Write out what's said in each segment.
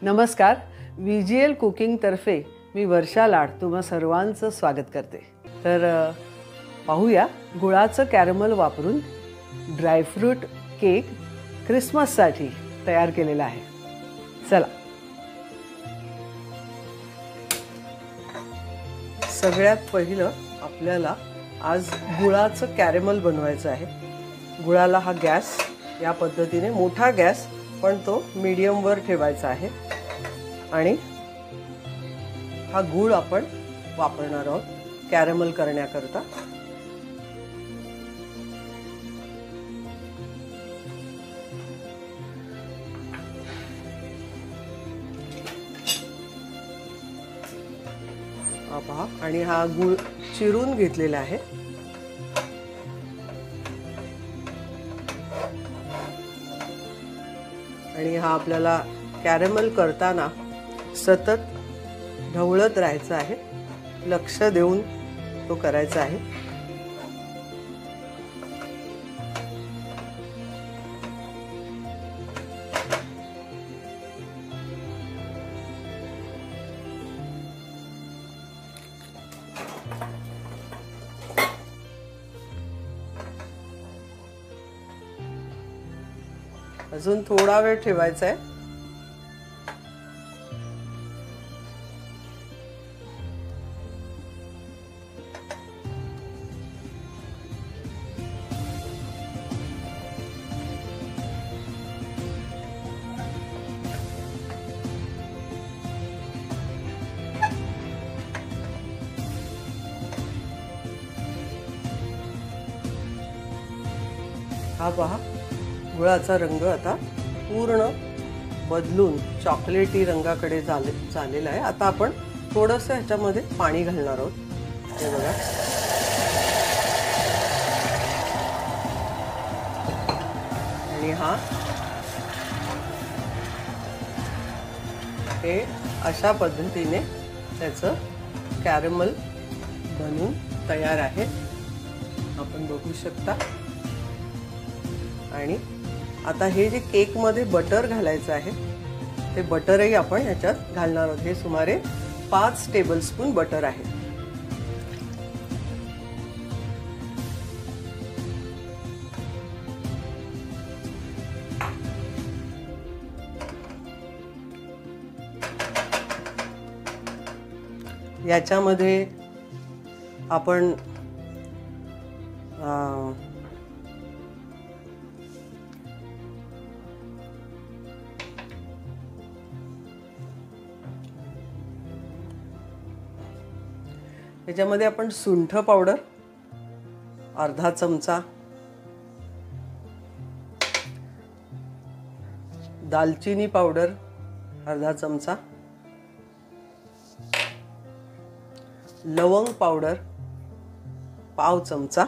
नमस्कार. VGL कुकिंगतर्फे मी वर्षा लाड तुम्हा सर्वांचं स्वागत करते. तर पाहूया गुळाचं कॅरमल वापरून ड्रायफ्रूट केक ख्रिसमससाठी तयार केलेला आहे. चला. सगळ्यात पहिलं आपल्याला आज गुळाचं कॅरमल बनवायचं आहे. गुळाला हा गॅस या पद्धतीने मोठा गॅस पण तो मीडियमवर ठेवायचा आहे आणि हा गूळ आपण वापरणार आहोत कॅरमल करण्याकरता. हा पहा, आणि हा गूळ चिरून घेतलेला आहे. आणि हा आपल्याला कॅरमल करताना सतत ढवळत राहायचं आहे, लक्ष देऊन तो करायचा आहे. अजून थोडा वेळ ठेवायचा आहे. हा पहा, गुळाचा रंग आता पूर्ण बदलून चॉकलेटी रंगाकडे झालेला आहे. आता आपण थोडंसं ह्याच्यामध्ये पाणी घालणार आहोत. हे बघा, आणि हे अशा पद्धतीने त्याचं कॅरमल बनून तयार आहे, आपण बघू शकता. आणि आता हे जे केकमध्ये बटर घालायचं आहे ते बटरही आपण ह्याच्यात घालणार आहोत. हे सुमारे 5 टेबलस्पून बटर आहे. याच्यामध्ये आपण याच्यामध्ये आपण सुंठ पावडर अर्धा चमचा, दालचिनी पावडर अर्धा चमचा, लवंग पावडर पाव चमचा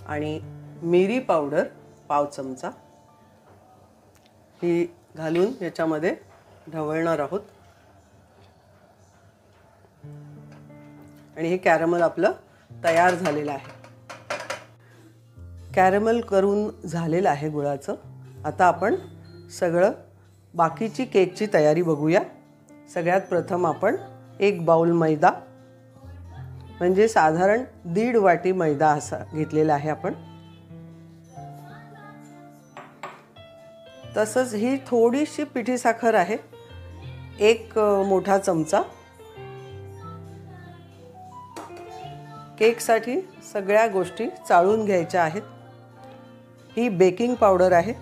आणि मिरी पावडर पाव चमचा ही घालून याच्यामध्ये ढवळणार आहोत. आणि हे कॅरमल आपलं तयार झालेलं आहे. कॅरमल करून झालेलं आहे गुळाचं. आता आपण सगळं बाकीची केकची तयारी बघूया. सगळ्यात प्रथम आपण 1 बाउल मैदा, म्हणजे साधारण 1.5 वाटी मैदा असा घेतलेला आहे आपण. तसंच ही थोडीशी पिठी साखर आहे, 1 मोठा चमचा. केकसाठी सगळ्या गोष्टी चाळून घ्यायच्या आहेत. ही बेकिंग पावडर आहे,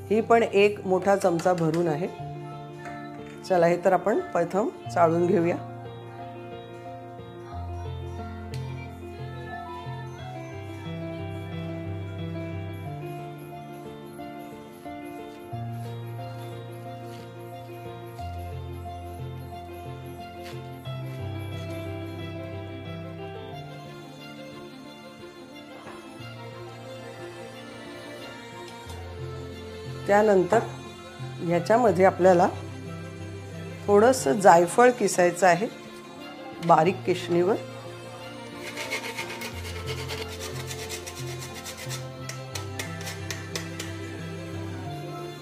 ही पण 1 मोठा चमचा भरून आहे. चला, हे तर आपण प्रथम चाळून घेऊया. त्यानंतर ह्याच्यामध्ये आपल्याला थोडंसं जायफळ किसायचं आहे बारीक किसणीवर.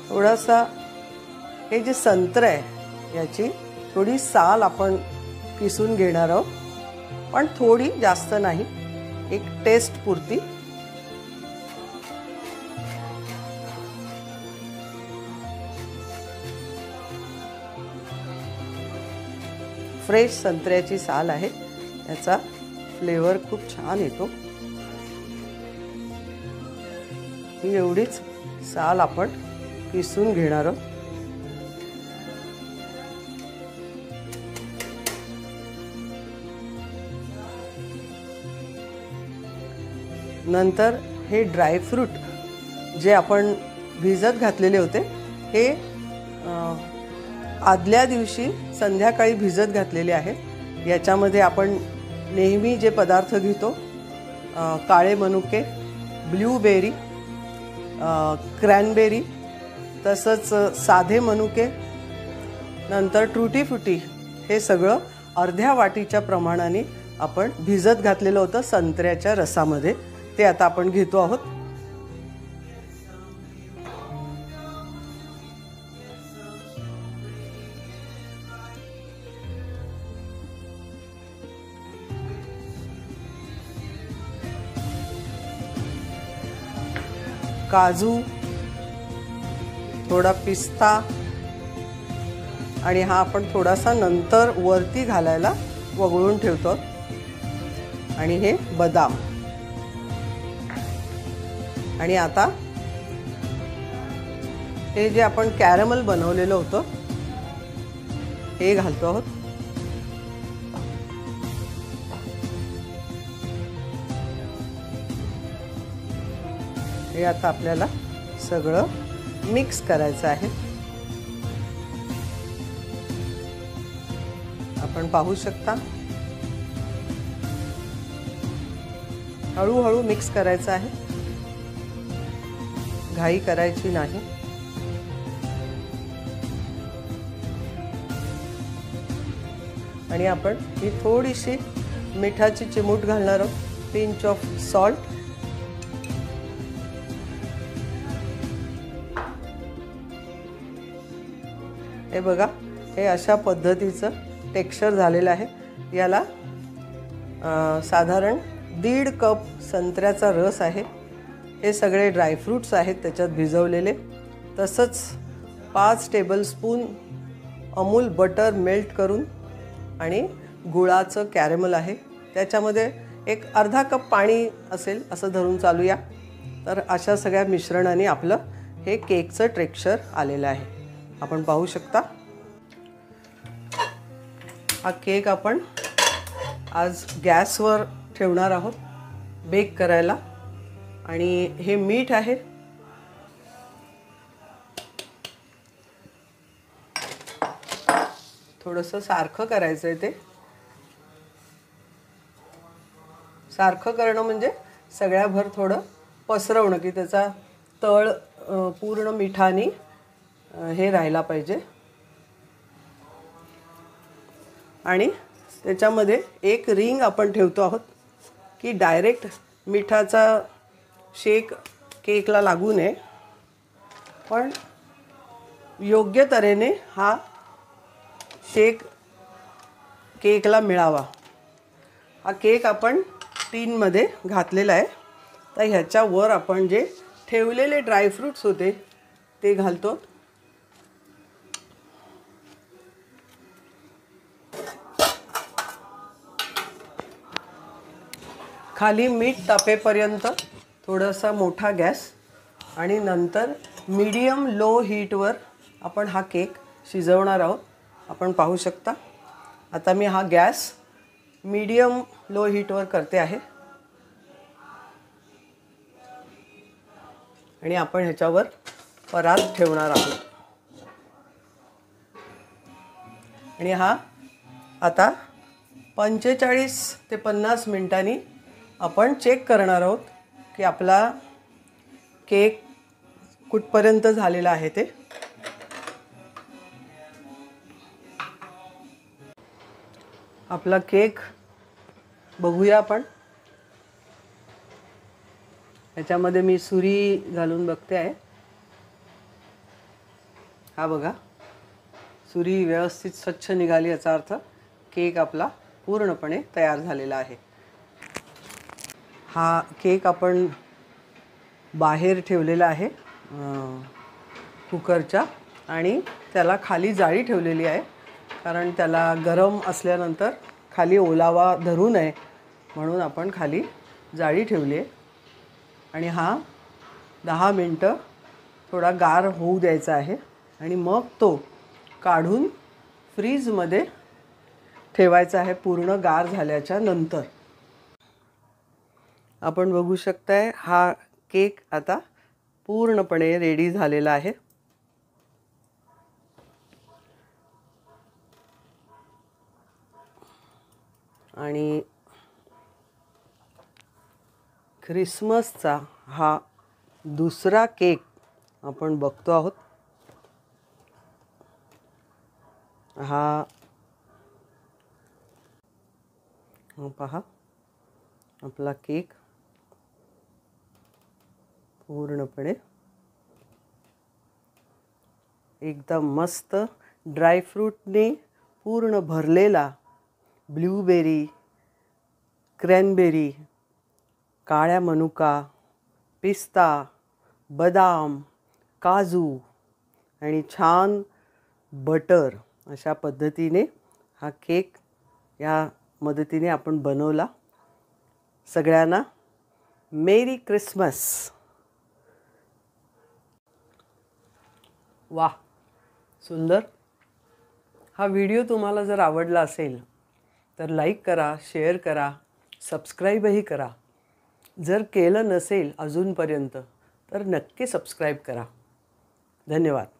थोडासा हे जे संत्र आहे याची थोडी साल आपण किसून घेणार आहोत, पण थोडी, जास्त नाही, एक टेस्ट पुरती. फ्रेश संत्र्याची साल आहे, याचा फ्लेवर खूप छान येतो. ही एवढीच साल आपण किसून घेणार आहोत. नंतर हे ड्रायफ्रूट जे आपण भिजत घातलेले होते हे आदल्या दिवशी संध्याकाळी भिजत घातलेले आहेत. याच्यामध्ये आपण नेहमी जे पदार्थ घेतो, काळे मनुके, ब्लूबेरी, क्रॅनबेरी, तसंच साधे मनुके, नंतर ट्रुटी फ्रुटी, हे सगळं अर्ध्या वाटीच्या प्रमाणाने आपण भिजत घातलेलं होतं संत्र्याच्या रसामध्ये. ते आता आपण घेतो आहोत. काजू, थोडा पिस्ता, आणि हा आपण थोडासा नंतर वरती घालायला वगळून ठेवतो. आणि हे बदाम. आणि आता हे जे आपण कॅरमल बनवलेलं होतं हे घालतो आहोत. हे आता आपल्याला सगळं मिक्स करायचं आहे. आपण पाहू शकता हळूहळू मिक्स करायचं आहे, घाई करायची नाही. आणि आपण ही थोडीशी मिठाची चिमूट घालणार आहोत, पिंच ऑफ सॉल्ट. हे बघा, हे अशा पद्धतीचं टेक्स्चर झालेलं आहे. याला साधारण 1.5 कप संत्र्याचा रस आहे. हे सगळे ड्रायफ्रूट्स आहेत त्याच्यात भिजवलेले. तसंच 5 टेबलस्पून अमूल बटर मेल्ट करून, आणि गुळाचं कॅरेमल आहे. त्याच्यामध्ये एक अर्धा कप पाणी असेल असं धरून चालूया. तर अशा सगळ्या मिश्रणाने आपलं हे केकचं टेक्स्चर आलेलं आहे. आपण पाहू शकता. हा केक आपण आज गॅसवर ठेवणार आहोत बेक करायला. आणि हे मीठ आहे, थोडंसं सारखं करायचं आहे. ते सारखं करणं म्हणजे सगळ्याभर थोडं पसरवणं, की त्याचा तळ पूर्ण मिठाने हे राहायला पाहिजे. आणि त्याच्यामध्ये एक रिंग आपण ठेवतो आहोत, की डायरेक्ट मिठाचा शेक केकला लागू नये, पण योग्य तऱ्हेने हा शेक केकला मिळावा. हा केक आपण टीनमध्ये घातलेला आहे. तर ह्याच्यावर आपण जे ठेवलेले ड्रायफ्रूट्स होते ते घालतो. खाली मीठ तापेपर्यंत थोडासा मोठा गॅस, आणि नंतर मीडियम लो हीटवर आपण हा केक शिजवणार आहोत. आपण पाहू शकता. आता मी हा गॅस मीडियम लो हीटवर करते आहे. आणि आपण ह्याच्यावर परात ठेवणार आहोत. आणि हा आता 45 ते 50 मिनिटांनी आपण चेक करणार आहोत की आपला केक कुठपर्यंत झालेला आहे ते. आपला केक बघूया आपण. याच्यामध्ये मी सुरी घालून बघते आहे. हा बघा, सुरी व्यवस्थित स्वच्छ निघाली, याचा अर्थ केक आपला पूर्णपणे तयार झालेला आहे. हा केक आपण बाहेर ठेवलेला आहे कुकरच्या, आणि त्याला खाली जाळी ठेवलेली आहे, कारण त्याला गरम असल्यानंतर खाली ओलावा धरू नये म्हणून आपण खाली जाळी ठेवली आहे. आणि हा 10 मिनटं थोडा गार होऊ द्यायचा आहे आणि मग तो काढून फ्रीजमध्ये ठेवायचा आहे पूर्ण गार झाल्याच्या नंतर. आपण बघू शकताय हा केक आता पूर्णपणे रेडी झालेला आहे. आणि ख्रिसमसचा हा दुसरा केक आपण बघतो आहोत. हा पहा, आपला केक पूर्णपणे एकदम मस्त ड्रायफ्रूटने पूर्ण भरलेला, ब्लूबेरी, क्रॅनबेरी, काळ्या मनुका, पिस्ता, बदाम, काजू आणि छान बटर अशा पद्धतीने हा केक या मदतीने आपण बनवला. सगळ्यांना मेरी क्रिसमस. वाह, सुंदर. हा व्हिडिओ तुम्हाला जर आवडला असेल तर लाईक करा, शेअर करा, सबस्क्राईबही करा. जर केलं नसेल अजूनपर्यंत तर नक्की सबस्क्राईब करा. धन्यवाद.